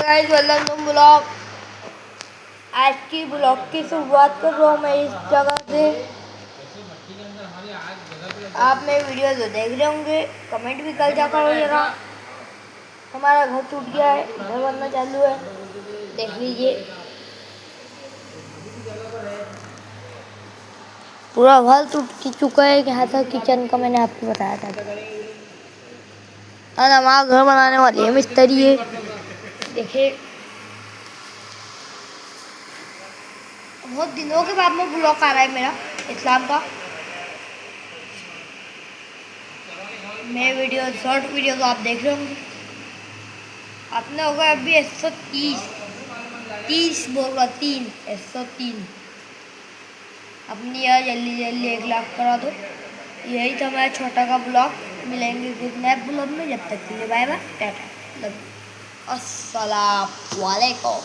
Guys welcome to blog. आज की blog की शुरुआत कर रहा हूँ मैं इस जगह से। आप मेरे वीडियो तो देख रहे होंगे, कमेंट भी कर जाकर होगा। हमारा घर टूट गया है, घर बनना चालू है, देख लीजिए। पूरा घर टूट चुका है। यहाँ तक किचन का मैंने आपको बताया था। और हमारा घर बनाने वाली है मिस्त्री है। देखिए बहुत दिनों के बाद में ब्लॉग आ रहा है मेरा इस्लाम का। मेरे वीडियो शॉर्ट वीडियो तो आप देख रहे होंगे। आपने होगा अभी 130 बोल रहा 103। अपनी यार जल्दी जल्दी 1 लाख करा दो। यही था मेरा छोटा का ब्लॉग। मिलेंगे कुछ नए ब्लॉग में, जब तक के लिए बाय बाय टाटा। अस्सलाम वालेकुम।